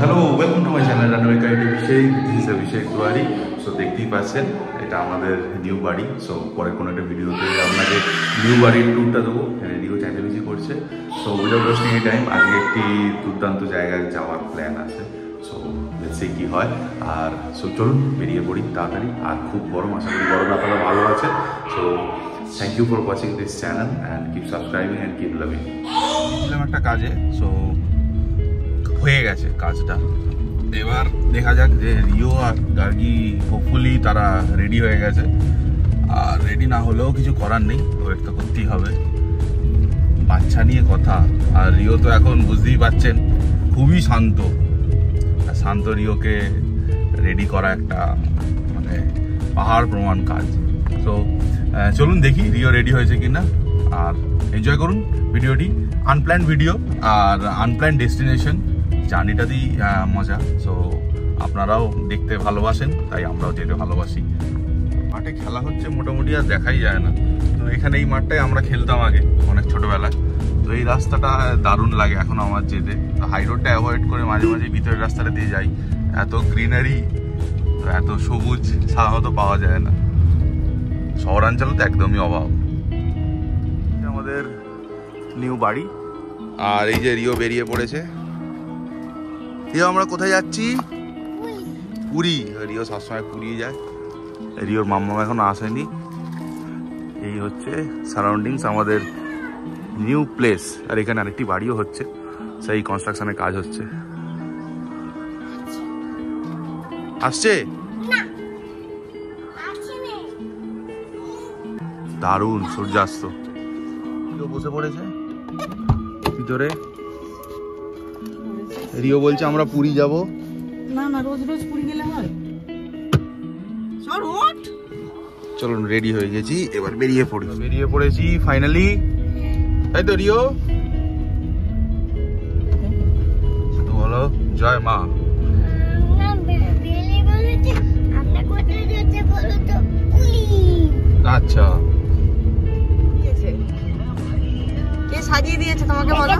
Hello, welcome to my channel runway Abhishek. This is Abhishek Tiwari. So দেখতেই পাচ্ছেন এটা আমাদের নিউ বাড়ি। সো পরে কোনো একটা ভিডিওতে আপনাকে নিউ বাড়ির ট্যুরটা দেবো। রিও চ্যাটার্জি করছে। So without wasting any time আজকে একটি দুর্দান্ত জায়গায় যাওয়ার প্ল্যান আছে। সো দেখছি কী হয়। আর সো চলুন বেরিয়ে পড়ি তাড়াতাড়ি। আর খুব গরম, আশা করি গরম আপনারা ভালো আছে। So thank you for watching this channel and keep subscribing and keep loving. একটা কাজে সো হয়ে গেছে কাজটা। এবার দেখা যাক যে রিও আর গার্গি হোপফুলি তারা রেডি হয়ে গেছে। আর রেডি না হলেও কিছু করার নেই, ওয়েট তো করতেই হবে। বাচ্চা নিয়ে কথা। আর রিও তো এখন বুঝতেই পারছেন খুবই শান্ত। শান্ত রিওকে রেডি করা একটা মানে পাহাড় প্রমাণ কাজ। তো চলুন দেখি রিও রেডি হয়েছে কিনা। আর এনজয় করুন ভিডিওটি। আনপ্ল্যান্ড ভিডিও আর আনপ্ল্যান্ড ডেস্টিনেশন, জার্নিটাতেই মজা। সো আপনারাও দেখতে ভালোবাসেন, তাই আমরাও যেতে ভালোবাসি। মাঠে খেলা হচ্ছে মোটামুটি আর দেখাই যায় না। তো এখানে এই মাঠটায় আমরা খেলতাম আগে অনেক ছোটবেলায়। তো এই রাস্তাটা দারুণ লাগে এখন আমার যেতে। হাই রোডটা অ্যাভয়েড করে মাঝে মাঝে ভিতরের রাস্তাটা দিয়ে যাই। এত গ্রিনারি, এত সবুজ সাধারণত পাওয়া যায় না শহরাঞ্চলে, তো একদমই অভাব। আমাদের নিউ বাড়ি। আর এই যে রিও বেরিয়ে পড়েছে। রিও আমরা কোথায় যাচ্ছি? পুরী। রিও সবসময় পুরী যায়। রিওর মাম্মা এখন আসেনি। এই হচ্ছে সারাউন্ডিংস আমাদের নিউ প্লেস। আর এখানে আরেকটি বাড়িও হচ্ছে, সেই কনস্ট্রাকশনের কাজ হচ্ছে। আসছে দারুণ সূর্যাস্ত। রিও বসে পড়েছে ভিতরে। রিও বলছে আমরা পুরী যাব। না না, রোজ রোজ পুরী গেলে হয়? চলুন রেডি হয়ে গেছি, এবার বেরিয়ে পড়ি। বেরিয়ে পড়েছি ফাইনালি, তাই তো রিও? তো বলো জয় মা। আচ্ছা, কে সাজিয়ে দিয়েছে তোমাকে বলো?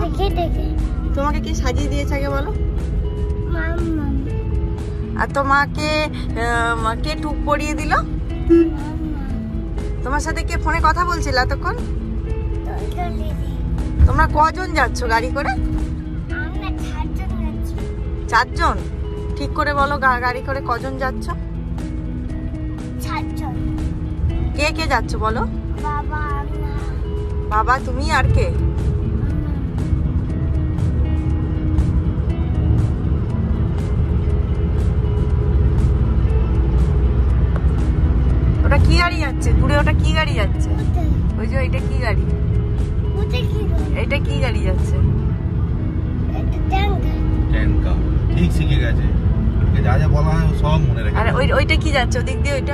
তোমাকে কে সাজিয়ে দিয়েছে আগে বলো? আর তোমাকে কে টুক পরিয়ে দিল? তোমার সাথে কে ফোনে কথা বলছিল এতক্ষণ? তোমরা কজন যাচ্ছ গাড়ি করে? চারজন। ঠিক করে বলো, গাড়ি করে কজন যাচ্ছ? কে কে যাচ্ছ বলো? বাবা, তুমি আর কে? ওটা কি গাড়ি যাচ্ছে দূরে? ওটা কি গাড়ি যাচ্ছে? ওই যে এটা কি গাড়ি? এটা কি গাড়ি যাচ্ছে? ঠিক শিখে গেছে, যা যা বলা হয় সব মনে রাখে। আরে ওইটা কি যাচ্ছে ওদিক দিয়ে? ওইটা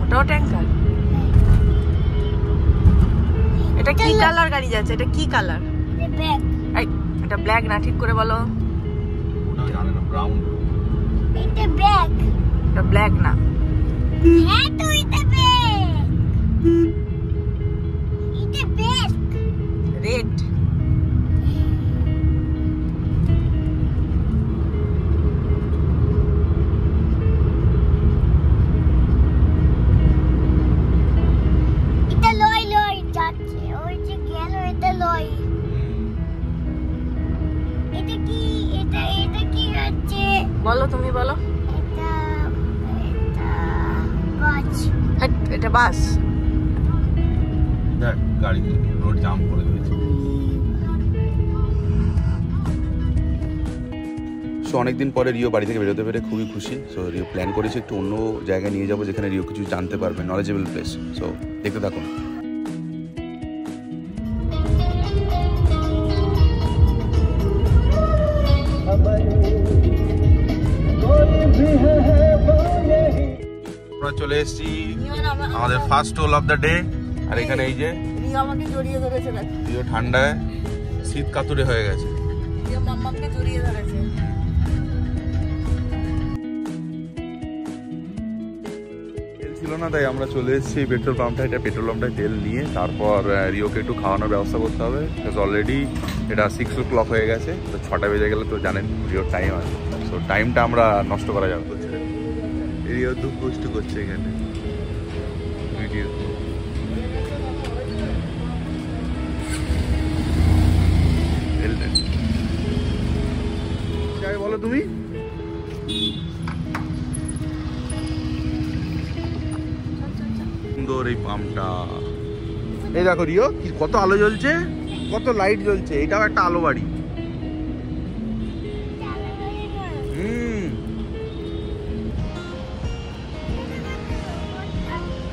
ওটাও ট্যাঙ্কার। এটা কি কালার গাড়ি যাচ্ছে? এটা কি কালার? এটা ব্ল্যাক না, ঠিক করে বলো। ওটা জানে না, ব্রাউন। এটা ব্ল্যাক না। রেড। বলো, তুমি বলো। এটা বাস। দেখ গাড়ি রোড জাম করে দিয়েছে। সো অনেকদিন পরে রিও বাড়ি থেকে বেরোতে পেরে খুবই খুশি। সো রিও প্ল্যান করেছে একটু অন্য জায়গায় নিয়ে যাবো, যেখানে রিও কিছু জানতে পারবে, নলেজেবল প্লেস। সো দেখতে থাকুন। আমরা চলে এসেছি আমাদের first hole of the day. আর এখানে এই যে রিও আমাকে জড়িয়ে ধরেছে। রিও ঠান্ডায় শীত কাতুরে হয়ে গেছে। রিও মাম্মাকে জড়িয়ে ধরেছে। তেল ছিল না, তাই আমরা চলে এসেছি পেট্রোল পাম্পটা। এটা পেট্রোল পাম্পটায় তেল নিয়ে তারপর রিওকে একটু খাওয়ানোর ব্যবস্থা করতে হবে। অলরেডি এটা 6 o'clock হয়ে গেছে, তো 6টা বেজে গেলে তো জানেন ভিডিওর টাইম আছে। সো টাইমটা আমরা নষ্ট করা যাবে বলছে। এরিয়া তো পোস্ট করছে এখানে ভিডিও। বলো তুমি, সুন্দর এই পাম্পটা। এই দেখো রিও, কি কত আলো জ্বলছে, কত লাইট জ্বলছে। এটাও একটা আলো বাড়ি।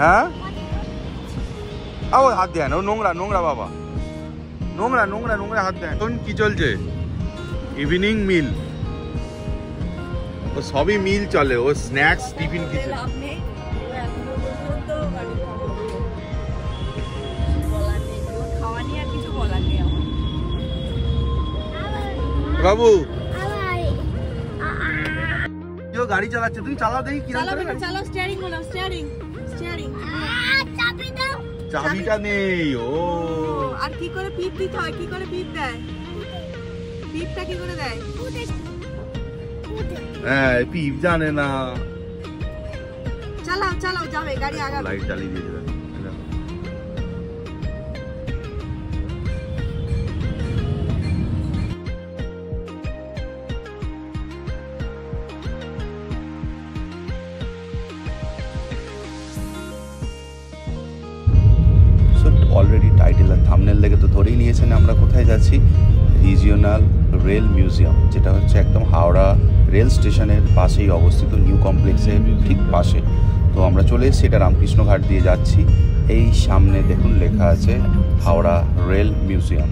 হ্যাঁ, ও হাত দেন, ও নোংরা নোংরা বাবা, নোংরা নোংরা নোংরা হাত দেন। এখন কি চলছে? Evening meal. ও সবই মিল চলে, ও স্ন্যাক্স টিফিন কিছু। বাবু গাড়ি চালাচ্ছে, তুমি চালাও দেখি কি চালাও। স্টিয়ারিং বলো, স্টিয়ারিং স্টিয়ারিং। চাবিটা নেই। ও আর কি করে পিপ দিতে হয়? কি করে পিপ দেয়? পিপটা কি করে দেয়? হ্যাঁ, পিপ জানে না। চালাও চালাও, যাবে গাড়ি আগাবে। লাইট জ্বালিয়ে দিয়েছে। অলরেডি টাইটেল আর থাম্বনেল দেখে তো ধরেই নিয়েছেন আমরা কোথায় যাচ্ছি। রিজিওনাল রেল মিউজিয়াম, যেটা হচ্ছে একদম হাওড়া রেল স্টেশনের পাশেই অবস্থিত, নিউ কমপ্লেক্সের ঠিক পাশে। তো আমরা চলে এসেছি, এটা রামকৃষ্ণ ঘাট দিয়ে যাচ্ছি। এই সামনে দেখুন লেখা আছে হাওড়া রেল মিউজিয়াম।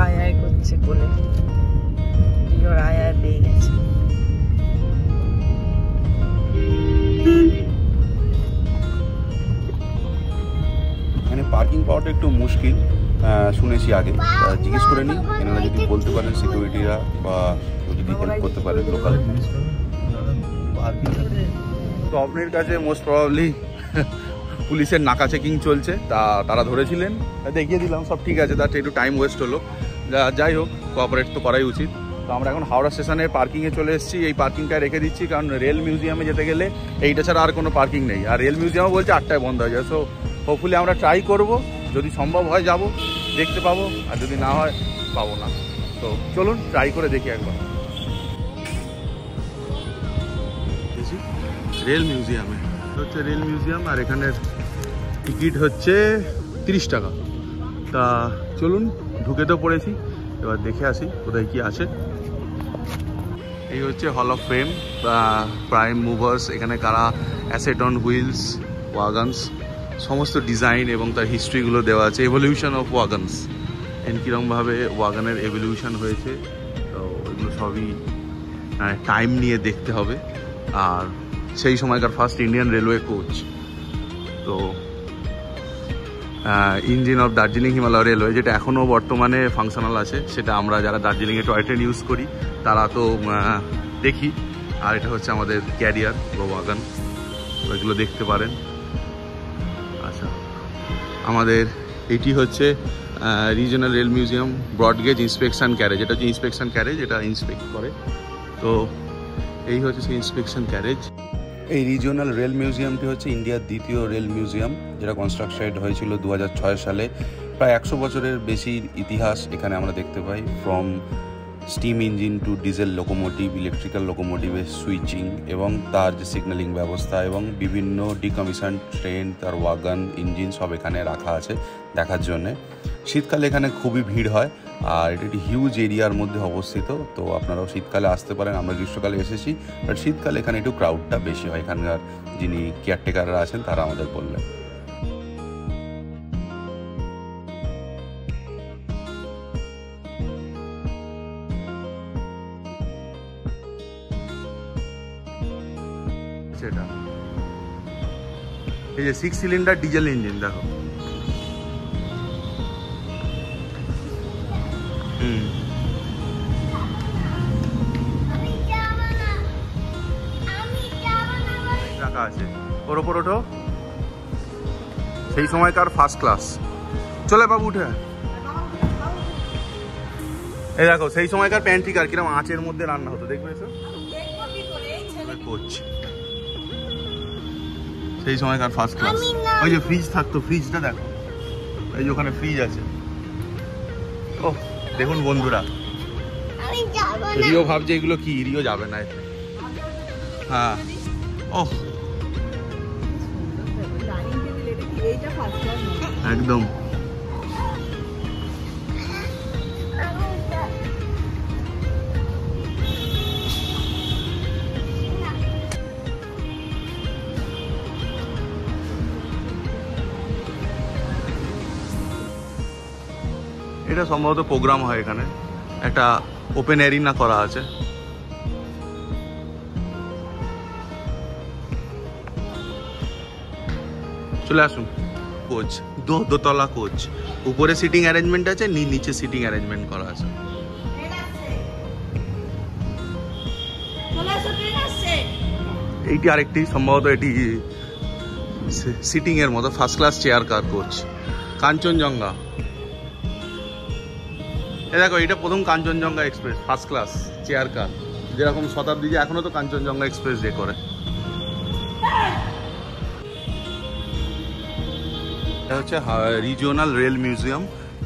আয় করছে কোলে, আয় আয় পেয়ে গেছে। এখানে পার্কিং পাওয়াটা একটু মুশকিল শুনেছি আগে, জিজ্ঞেস করে নিই। এনারা যদি বলতে পারেন সিকিউরিটিরা, বা যদি হেল্প করতে পারেন লোকাল। স্বপ্নের কাছে মোস্ট প্রবাবলি পুলিশের নাকা চেকিং চলছে, তারা ধরেছিলেন, দেখিয়ে দিলাম সব ঠিক আছে। তার একটু টাইম ওয়েস্ট হলো, যাই হোক কোঅপারেট তো করাই উচিত। তো আমরা এখন হাওড়া স্টেশনের পার্কিংয়ে চলে এসেছি। এই পার্কিংটা রেখে দিচ্ছি, কারণ রেল মিউজিয়ামে যেতে গেলে এইটা ছাড়া আর কোনো পার্কিং নেই। আর রেল মিউজিয়ামও বলছে 8টায় বন্ধ হয়ে যায়। সো হোপফুলি আমরা ট্রাই করব, যদি সম্ভব হয় যাব, দেখতে পাবো, আর যদি না হয় পাবো না। তো চলুন ট্রাই করে দেখি একবার। রেল মিউজিয়ামে হচ্ছে রেল মিউজিয়াম, আর এখানের টিকিট হচ্ছে 30 টাকা। তা চলুন, ঢুকে তো পড়েছি, এবার দেখে আসি কোথায় কি আছে। এই হচ্ছে hall of fame, prime movers. এখানে কারা অ্যাসেট অন হুইলস, ওয়াগানস, সমস্ত ডিজাইন এবং তার হিস্ট্রিগুলো দেওয়া আছে। এভলিউশন অফ ওয়াগানস, কীরকমভাবে ওয়াগানের এভলিউশন হয়েছে, তো এগুলো সবই টাইম নিয়ে দেখতে হবে। আর সেই সময়কার ফার্স্ট ইন্ডিয়ান রেলওয়ে কোচ, তো engine of Darjeeling Himalaya railway, যেটা এখনও বর্তমানে ফাংশনাল আছে। সেটা আমরা যারা দার্জিলিংয়ে টয় ট্রেন ইউজ করি তারা তো দেখি। আর এটা হচ্ছে আমাদের ক্যারিয়ার বা ওয়াগান, এগুলো দেখতে পারেন। আচ্ছা, আমাদের এটি হচ্ছে regional rail museum broad gauge inspection carriage. এটা হচ্ছে ইন্সপেকশন ক্যারেজ, এটা ইন্সপেক্ট করে। তো এই হচ্ছে সেই ইন্সপেকশন ক্যারেজ। এই রিজিওনাল রেল মিউজিয়ামটি হচ্ছে ইন্ডিয়ার দ্বিতীয় রেল মিউজিয়াম, যেটা কনস্ট্রাকশন হয়েছিল 2006 সালে। প্রায় 100 বছরের বেশি ইতিহাস এখানে আমরা দেখতে পাই। From steam engine to diesel locomotive, electrical লোকোমোটিভের সুইচিং এবং তার যে সিগন্যালিং ব্যবস্থা এবং বিভিন্ন ডিকমিশন ট্রেন, তার ওয়াগান, ইঞ্জিন সব এখানে রাখা আছে দেখার জন্যে। শীতকালে এখানে খুবই ভিড় হয়, আর এটি একটি হিউজ এরিয়ার মধ্যে অবস্থিত। তো আপনারাও শীতকালে আসতে পারেন, আমরা গ্রীষ্মকালে এসেছি, বাট শীতকালে এখানে একটু ক্রাউডটা বেশি হয়। এখানকার যিনি কেয়ারটেকাররা আছেন তারা আমাদের বললেন। সেটা এই যে 6 সিলিন্ডার ডিজেল ইঞ্জিন, দেখো। রাখা আছে। ওর ওপর ওঠো। সেই সময়কার ফার্স্ট ক্লাস। চলে বাবু উঠে। এই দেখো সেই সময়কার প্যান্ট্রিকার কিরকম আঁচের মধ্যে রান্না হতো, দেখবে এসব করছি। সেই সময়কার ফার্স্ট ক্লাস। ওই যে ফ্রিজ থাকতো, ফ্রিজটা দেখো, এই যে ওখানে ফ্রিজ আছে। ও দেখুন বন্ধুরা, রিও ভাবছে এগুলো কি, রিও যাবে না এতে। হ্যাঁ ও একদম। এটা সম্ভবত প্রোগ্রাম হয় এখানে, একটা ওপেন এরিনা করা আছে। চলে আসুন। কোচ, দোতলা কোচ, উপরে সিটিং অ্যারেঞ্জমেন্ট আছে, নিচে সিটিং অ্যারেঞ্জমেন্ট করা আছে। এইটি আরেকটি সম্ভবত এটি সিটিং এর মতো first class chair car coach. Kanchenjunga, এ দেখো এটা প্রথম Kanchenjunga express first class chair car, যেরকম শতাব্দী, যে এখনো তো কাঞ্চনজঙ্ঘা এক্সপ্রেস যে করে। এটা হচ্ছে regional rail museum,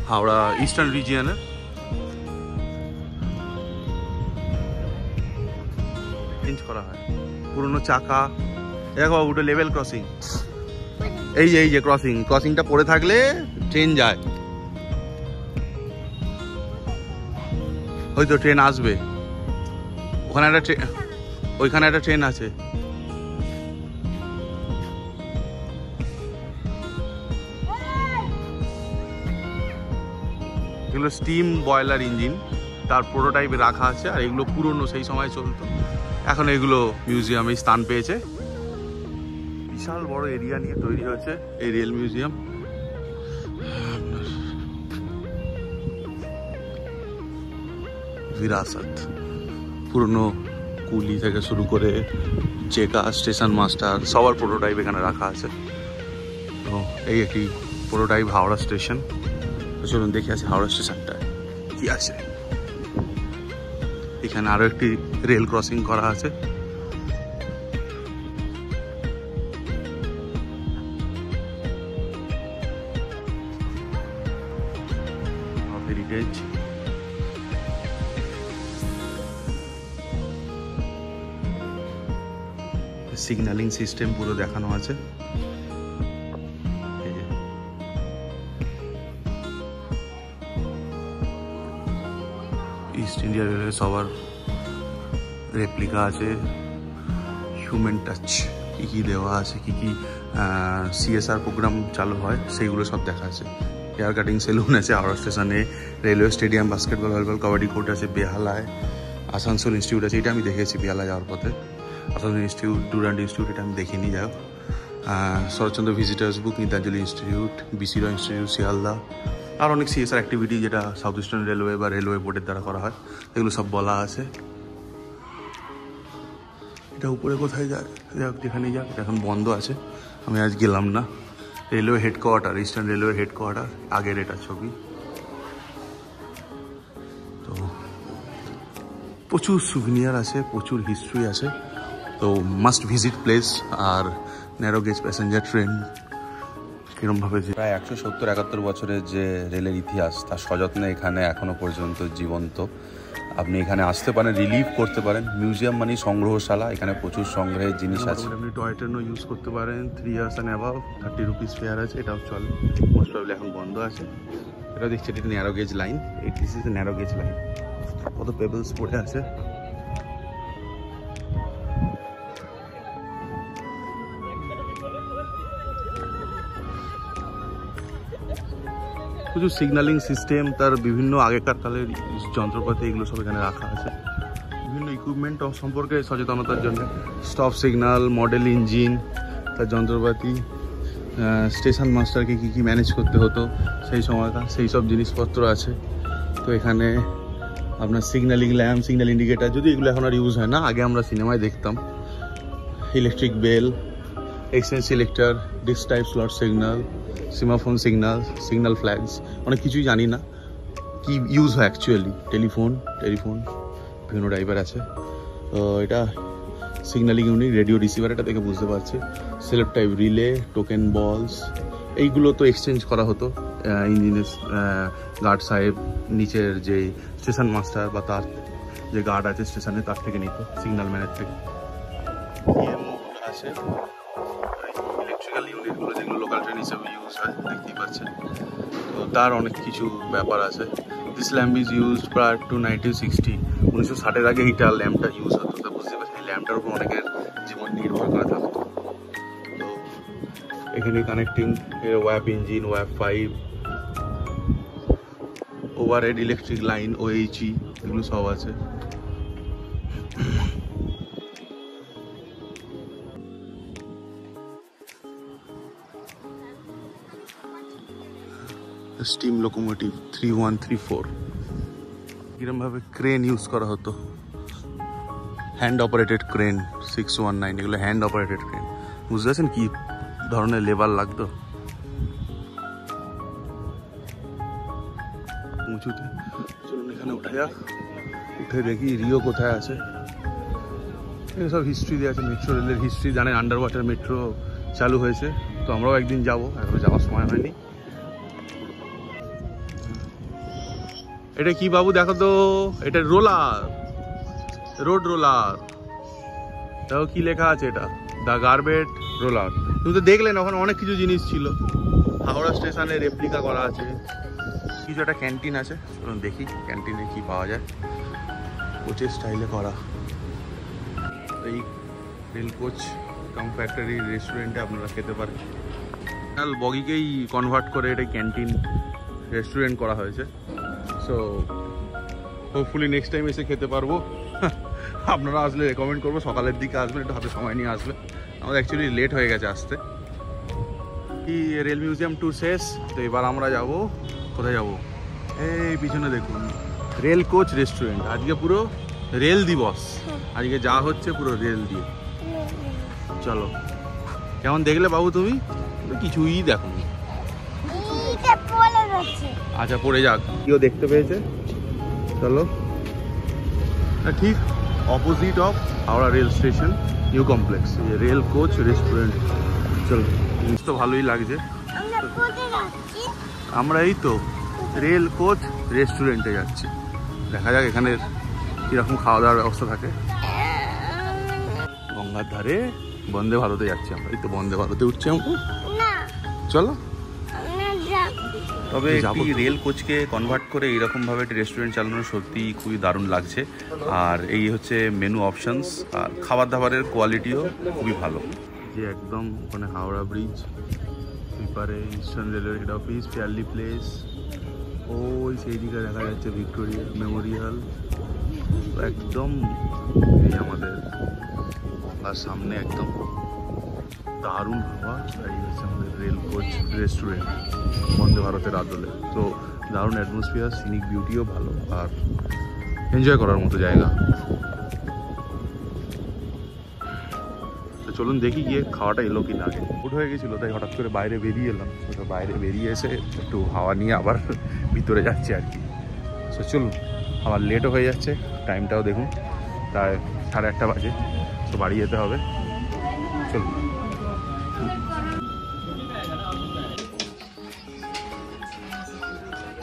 Howrah eastern রিজিয়নের। চেঞ্জ করা হয় পুরনো চাকা। দেখো ওটা লেভেল ক্রসিং, এই যে ক্রসিংটা পড়ে থাকলে ট্রেন যায়। ওই তো ট্রেন আসবে, ওখানে একটা ট্রেন, ওইখানে একটা ট্রেন আছে। এগুলো স্টিম বয়লার ইঞ্জিন, তার প্রোটোটাইপে রাখা আছে। আর এগুলো পুরনো, সেই সময় চলতো। এখন এগুলো মিউজিয়ামে স্থান পেয়েছে। বিশাল বড় এরিয়া নিয়ে তৈরি হয়েছে এই রেল মিউজিয়াম। বিরাসত, পুরনো কুলি থেকে শুরু করে চেকা, স্টেশন মাস্টার, সবার প্রোটোটাইপ এখানে রাখা আছে। তো এই একটি প্রোটোটাইপ হাওড়া স্টেশন। চলুন দেখে আছে হাওড়া স্টেশনটায় কি আছে। এখানে আরো একটি রেল ক্রসিং করা আছে। হেরিটেজ, সিগন্যালিং সিস্টেম পুরো দেখানো আছে। ইস্ট ইন্ডিয়া রেলওয়ে সবার রেপ্লিকা আছে। হিউম্যান টাচ কী কী দেওয়া আছে, কী কী CSR প্রোগ্রাম চালু হয় সেইগুলো সব দেখা আছে। হেয়ার কাটিং সেলুন আছে হাওড়া স্টেশনে, railway stadium, basketball, volleyball, kabaddi court আছে বেহালায়। আসানসোল ইনস্টিটিউট আছে, এটা আমি দেখেছি বেহালা যাওয়ার পথে। আসানসোল ইনস্টিটিউট, ট্যুর ইনস্টিটিউট, এটা আমি দেখিনি। যাই হোক, শরৎচন্দ্র ভিজিটার্স বুক, গীতাঞ্জলি ইনস্টিটিউট, BC রয় ইনস্টিটিউট, শিয়ালদা। আর অনেক CSR অ্যাক্টিভিটি যেটা সাউথ ইস্টার্ন রেলওয়ে বা রেলওয়ে বোর্ডের দ্বারা করা হয়, এগুলো সব বলা আছে। এটা উপরে কোথায় যাক, যেখানে যাক, এটা এখন বন্ধ আছে, আমি আজ গেলাম না। Railway headquarter, eastern railway headquarter, আগের এটা ছবি। তো প্রচুর সুভিনিয়ার আছে, প্রচুর হিস্ট্রি আছে। তো মাস্ট ভিজিট প্লেস। আর ন্যারো গেজ প্যাসেঞ্জার ট্রেন কিরমভাবে, প্রায় 170-71 বছরের যে রেলের ইতিহাস, তার সযত্নে এখানে এখনো পর্যন্ত জীবন্ত। আপনি এখানে আসতে পারেন, রিলিভ করতে পারেন। মিউজিয়াম মানে সংগ্রহশালা, এখানে প্রচুর সংগ্রহের জিনিস আছে। আপনি টয় ট্রেনও ইউজ করতে পারেন, 3 years and above, 30 rupees fair আছে, এটাও চলে। মোস্ট প্রবলি এখন বন্ধ আছে। এটা দেখছি এটা narrow gauge line, this is narrow gauge line. কত পেবলস পড়ে আছে। প্রচুর সিগন্যালিং সিস্টেম, তার বিভিন্ন আগেকার কালের যন্ত্রপাতি, এগুলো সব এখানে রাখা আছে। বিভিন্ন ইকুইপমেন্ট সম্পর্কে সচেতনতার জন্য স্টপ সিগন্যাল, মডেল ইঞ্জিন, তার যন্ত্রপাতি, স্টেশন মাস্টারকে কী কী ম্যানেজ করতে হতো সেই সময়কার, সেই সব জিনিসপত্র আছে। তো এখানে আপনার সিগন্যালিং ল্যাম্প, সিগন্যাল ইন্ডিকেটার, যদি এগুলো এখন আর ইউজ হয় না, আগে আমরা সিনেমায় দেখতাম। Electric bell, exchange selector, disc type slot signal, semaphore signal, signal flags, অনেক কিছুই জানি না কি ইউজ হয় অ্যাকচুয়ালি। টেলিফোন বিভিন্ন টাইপের আছে। তো এটা সিগন্যালিং ইউনিট, রেডিও রিসিভার, এটা দেখে বুঝতে পারছি। সিলেক্ট টাইপ রিলে, টোকেন বলস, এইগুলো তো এক্সচেঞ্জ করা হতো ইঞ্জিনের গার্ড সাহেব নিচের যে স্টেশন মাস্টার বা তার যে গার্ড আছে স্টেশনে তার থেকে নিত, সিগন্যাল ম্যানের থেকে। আছে ইলেকট্রিক্যাল ইউনিটগুলো যেগুলো লোকাল ট্রেন হিসেবে ইউজ হয়, দেখতেই পাচ্ছেন। তো তার অনেক কিছু ব্যাপার আছে। This lamp is used prior two 1960। 1960-এর আগে এইটা ল্যাম্পটা ইউজ হতো। তা বুঝতে পারছি এই ল্যাম্পটার উপর অনেকের জীবন নির্ভর করে থাকতো। তো এখানে connecting ওয়াপ engine, ওয়াপ 5, overhead electric line, OHE, এগুলো সব আছে। Steam locomotive 3134। কিরম ভাবে ক্রেন ইউজ করা হতো, হ্যান্ড অপারেটেড ক্রেন 619, এগুলো হ্যান্ড অপারেটেড ক্রেন। বুঝতে পারছেন কি ধরনের লেবার লাগতো উঁচুতে। চলুন এখানে উঠে যাক, উঠে দেখি রিও কোথায় আছে। এখানে সব হিস্ট্রি দেওয়া আছে, মেট্রো রেলের হিস্ট্রি। জানেন আন্ডার ওয়াটার মেট্রো চালু হয়েছে, তো আমরাও একদিন যাবো, এখনো যাওয়ার সময় হয়নি। এটা কি বাবু দেখো তো, এটা রোলার, রোড রোলার। দেখো কি লেখা আছে, এটা দ্য গার্বেট রোলার। তুমি তো দেখলেন ওখানে অনেক কিছু জিনিস ছিল। হাওড়া স্টেশনে রেপ্লিকা করা আছে। কিছু একটা ক্যান্টিন আছে, চলুন দেখি ক্যান্টিনে কি পাওয়া যায়। কোচের স্টাইলে করা এই রেল কোচ কাম ফ্যাক্টরি রেস্টুরেন্টে আপনারা খেতে পারেন। বগিকেই কনভার্ট করে এটা ক্যান্টিন রেস্টুরেন্ট করা হয়েছে। সো হোপফুলি নেক্সট টাইম এসে খেতে পারবো। আপনারা আসলে রেকমেন্ড করবো সকালের দিকে আসবেন, একটু হাতে সময় নিয়ে আসবেন। আমাদের অ্যাকচুয়ালি লেট হয়ে গেছে আসতে। কি রেল মিউজিয়াম ট্যুর শেষ, তো এবার আমরা যাব কোথায় যাব, এই পিছনে দেখুন রেল কোচ রেস্টুরেন্ট। আজকে পুরো রেল দিবস, আজকে যা হচ্ছে পুরো রেল দিয়ে। চলো, কেমন দেখলে বাবু তুমি? কিছুই দেখো। আচ্ছা পড়ে যাক, কেউ দেখতে পেয়েছে। চলো, ঠিক opposite of Howrah rail station new complex, rail coach restaurant. চলো, জিনিস তো ভালোই লাগছে। আমরা এই তো রেল কোচ রেস্টুরেন্টে যাচ্ছি, দেখা যাক এখানের কিরকম খাওয়া দাওয়ার ব্যবস্থা থাকে। গঙ্গার ধারে বন্দে ভারতে যাচ্ছি আমরা, এই তো বন্দে ভারতে উঠছি আমরা। চলো, তবে রেল কোচকে কনভার্ট করে এইরকমভাবে একটা রেস্টুরেন্ট চালানো সত্যি খুবই দারুণ লাগছে। আর এই হচ্ছে মেনু অপশানস, আর খাবার দাবারের কোয়ালিটিও খুবই ভালো। যে একদম ওখানে হাওড়া ব্রিজ, এপারে eastern railway head office, fairly place, ওই সেই দিকে দেখা যাচ্ছে ভিক্টোরিয়া মেমোরিয়াল। একদম এই আমাদের আর সামনে একদম দারুণ হাওয়া। এই হচ্ছে আমাদের রেল কোচ রেস্টুরেন্ট বন্দে ভারতের আদলে। তো দারুণ অ্যাটমসফিয়ার, সিনিক বিউটিও ভালো, আর এনজয় করার মতো জায়গা। তো চলুন দেখি গিয়ে খাওয়াটা এলো কি না। আগে ফুড হয়ে গেছিলো, তাই হঠাৎ করে বাইরে বেরিয়ে এলাম। তো বাইরে বেরিয়ে এসে একটু হাওয়া নিয়ে আবার ভিতরে যাচ্ছি আর কি। তো চলুন, আবার লেটও হয়ে যাচ্ছে, টাইমটাও দেখুন প্রায় 8:30 বাজে। তো বাড়ি যেতে হবে, চলুন।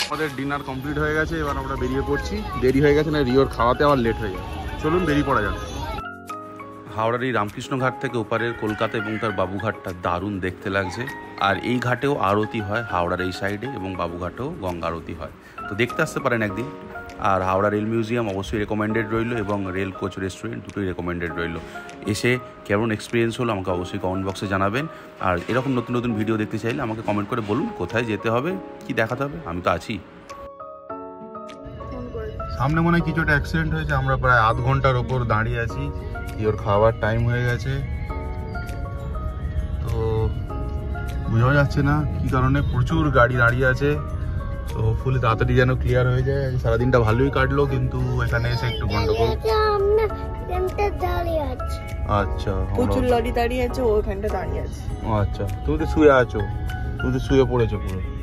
আমাদের ডিনার কমপ্লিট হয়ে গেছে, এবার আমরা বেরিয়ে পড়ছি। দেরি হয়ে গেছে না, রিওর খাওয়াতে আবার লেট হয়ে যাবে। চলুন বেরিয়ে পড়া যাক। হাওড়ার এই রামকৃষ্ণ ঘাট থেকে ওপারের কলকাতা এবং তার বাবুঘাটটা দারুণ দেখতে লাগছে। আর এই ঘাটেও আরতি হয়, হাওড়ার এই সাইডে, এবং বাবুঘাটেও গঙ্গা আরতি হয়। তো দেখতে আসতে পারেন একদিন। আর হাওড়া রেল মিউজিয়াম অবশ্যই রেকমেন্ডেড রইল, এবং রেল কোচ রেস্টুরেন্ট দুটোই রেকমেন্ডেড রইল। এসে কেমন এক্সপিরিয়েন্স হলো আমাকে অবশ্যই কমেন্ট বক্সে জানাবেন। আর এরকম নতুন নতুন ভিডিও দেখতে চাইলে আমাকে কমেন্ট করে বলুন কোথায় যেতে হবে, কি দেখাতে হবে, আমি তো আছি। সামনে মনে হয় কিছু একটা অ্যাক্সিডেন্ট হয়েছে, আমরা প্রায় আধ ঘন্টার ওপর দাঁড়িয়ে আছি। ওর খাওয়ার টাইম হয়ে গেছে, তো বোঝা যাচ্ছে না কি কারণে, প্রচুর গাড়ি দাঁড়িয়ে আছে। তো হোপফুলি তাড়াতাড়ি যেন ক্লিয়ার হয়ে যায়। সারাদিনটা ভালোই কাটলো, কিন্তু এখানে এসে একটু গন্ডগোল। আচ্ছা প্রচুর লরি দাঁড়িয়ে আছে, ও ওখানটা দাঁড়িয়ে আছে। আচ্ছা তুমি তো শুয়ে আছো, তুমি তো শুয়ে পড়েছো পুরো।